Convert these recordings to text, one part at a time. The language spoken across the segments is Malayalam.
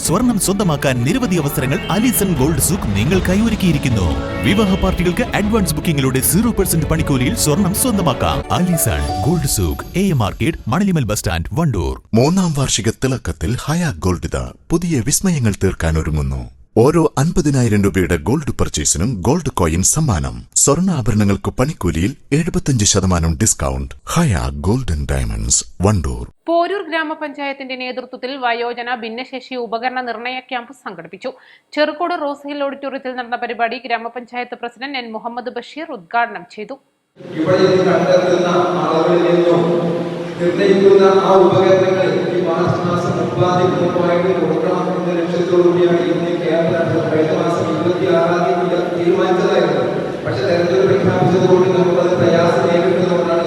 സ്വർണം സ്വന്തമാക്കാൻ നിരവധി അവസരങ്ങൾ അലിസൺ ഗോൾഡ് സൂക്ക് നിങ്ങൾക്കായി ഒരുക്കിയിരിക്കുന്നു. വിവാഹ പാർട്ടികൾക്ക് അഡ്വാൻസ് ബുക്കിംഗിലൂടെ 0% പണിക്കൂലിയിൽ സ്വർണം സ്വന്തമാക്കാം. Alison gold souk, AM market, Manalimal bus stand, Wandoor. 3ാം വാർഷിക തിളക്കത്തിൽ ഹയാ ഗോൾഡ് പുതിയ വിസ്മയങ്ങൾ തീർക്കാൻ ഒരുങ്ങുന്നു. ഓരോ 50,000 രൂപയുടെ ഗോൾഡ് പർച്ചേസിനും ഗോൾഡ് കോയിൻ സമ്മാനം. സ്വർണ്ണാഭരണങ്ങൾക്ക് പണിക്കൂലിയിൽ 75% ഡിസ്കൗണ്ട്. ഹയാ ഗോൾഡൻ ഡയമണ്ട്സ്, വണ്ടൂർ. പോരൂർ ഗ്രാമപഞ്ചായത്തിന്റെ നേതൃത്വത്തിൽ വയോജന ഭിന്നശേഷി ഉപകരണ നിർണയ ക്യാമ്പ് സംഘടിപ്പിച്ചു. ചെറുകോട് റോസ് ഹിൽ ഓഡിറ്റോറിയത്തിൽ നടന്ന പരിപാടി ഗ്രാമപഞ്ചായത്ത് പ്രസിഡന്റ് N. മുഹമ്മദ് ബഷീർ ഉദ്ഘാടനം ചെയ്തു. നിർണയിക്കുന്ന ആ ഉപകരണങ്ങൾ ഈ മാർച്ച് മാസം 30 കൊടുക്കണം എന്ന ലക്ഷ്യത്തോടുകൂടിയാണ് ഇന്ന് ക്യാമ്പ് നടത്തുന്നത്. കഴിഞ്ഞ മാസം 26-ാം തീയതി തീരുമാനിച്ചതായിരുന്നു. പക്ഷെ തെരഞ്ഞെടുപ്പ് പ്രഖ്യാപിച്ചതുകൊണ്ട് നമുക്കത് പ്രയാസം നേരിടുന്നതുകൊണ്ടാണ്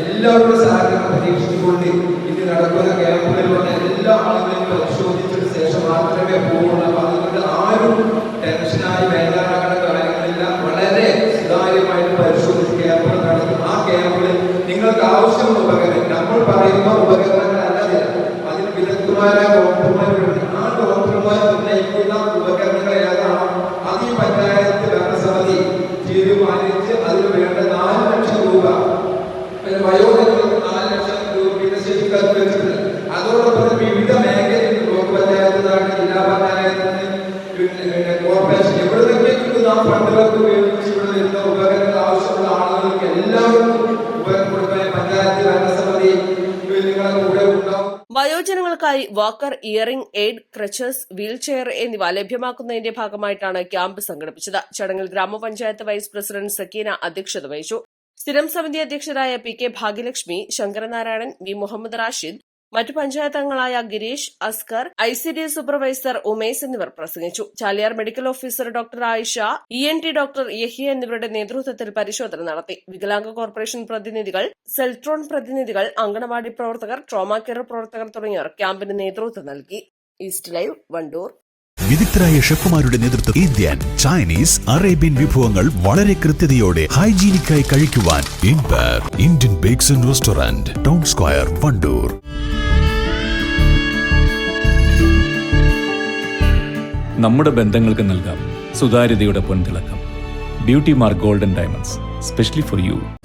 എല്ലാവരുടെ സഹകരണം പ്രതീക്ഷിച്ചുകൊണ്ട് ഇന്ന് നടക്കുന്ന ക്യാമ്പുകളിലുള്ള എല്ലാ ആളുകളെയും പരിശോധിച്ചതിന് ശേഷം മാത്രമേ പോകുള്ളൂ. അപ്പൊ അതുകൊണ്ട് ആരും ടെൻഷനായി ബേജാറാകേണ്ട കാര്യങ്ങളില്ല. വളരെ സുതാര്യമായിട്ട് പരിശോധിച്ച് ക്യാമ്പുകൾ നടത്തും. ആ ക്യാമ്പുകളിൽ നിങ്ങൾക്ക് ആവശ്യമുള്ള ഉപകരണം, നമ്മൾ പറയുന്ന ഉപകരണങ്ങളല്ല, അതിന് വിദഗ്ധന്മാരായ ഡോക്ടർമാരുണ്ട്. ആ ഡോക്ടർമാർ നിർണ്ണയിക്കുന്ന ഉപകരണങ്ങൾ ഏതാണോ അത് ഈ പഞ്ചായത്ത് ഭരണസമിതി തീരുമാനിച്ച് അതിന് വേണ്ട 4 ലക്ഷം രൂപ വയോജനങ്ങൾക്ക് 4 ലക്ഷം രൂപ ഭിന്നശേഷിക്കാർക്ക് വെച്ചിട്ടുണ്ട്. അതോടൊപ്പം വിവിധ മേഖലയിൽ ബ്ലോക്ക് പഞ്ചായത്ത്, ജില്ലാ പഞ്ചായത്തിന്, കോർപ്പറേഷൻ എവിടുന്നൊക്കെ കിട്ടുന്ന ആ ഫണ്ടുകൾക്ക് ഉപയോഗിച്ച് ഇവിടെ വരുന്ന ഉപകരണങ്ങൾ ആവശ്യമുള്ള ആളുകൾക്ക് എല്ലാവർക്കും വയോജനങ്ങൾക്കായി walker, hearing aid, crutches, wheelchair എന്നിവ ലഭ്യമാക്കുന്നതിന്റെ ഭാഗമായിട്ടാണ് ക്യാമ്പ് സംഘടിപ്പിച്ചത്. ചടങ്ങിൽ ഗ്രാമപഞ്ചായത്ത് വൈസ് പ്രസിഡന്റ് സക്കീന അധ്യക്ഷത വഹിച്ചു. സ്ഥിരം സമിതി അധ്യക്ഷരായ PK ഭാഗ്യലക്ഷ്മി, ശങ്കരനാരായണൻ, V. മുഹമ്മദ് റാഷിദ്, മറ്റു പഞ്ചായത്ത് അംഗങ്ങളായ ഗിരീഷ്, അസ്കർ, ICD സൂപ്പർവൈസർ ഉമേസ് എന്നിവർ പ്രസംഗിച്ചു. Chaliyar medical officer doctor Ayisha, ENT doctor Yahiya എന്നിവരുടെ നേതൃത്വത്തിൽ പരിശോധന നടത്തി. വികലാംഗ കോർപ്പറേഷൻ പ്രതിനിധികൾ, സെൽട്രോൺ പ്രതിനിധികൾ, അങ്കണവാടി പ്രവർത്തകർ, ട്രോമാ കെയർ പ്രവർത്തകർ തുടങ്ങിയവർ ക്യാമ്പിന് നേതൃത്വം നൽകി. East live, Wandoor. വിദഗ്ധരായ ഷെഫുമാരുടെ നേതൃത്വം ഇന്ത്യൻ, ചൈനീസ്, അറേബ്യൻ വിഭവങ്ങൾ വളരെ കൃത്യതയോടെ ഹൈജീനിക്കായി കഴിക്കുവാൻ Indian bakes and restaurant, town square, Wandoor. നമ്മുടെ ബന്ധങ്ങൾക്ക് നൽകാം സുതാര്യതയുടെ പൊൻതിളക്കം. Beauty mark golden diamonds, specially for U.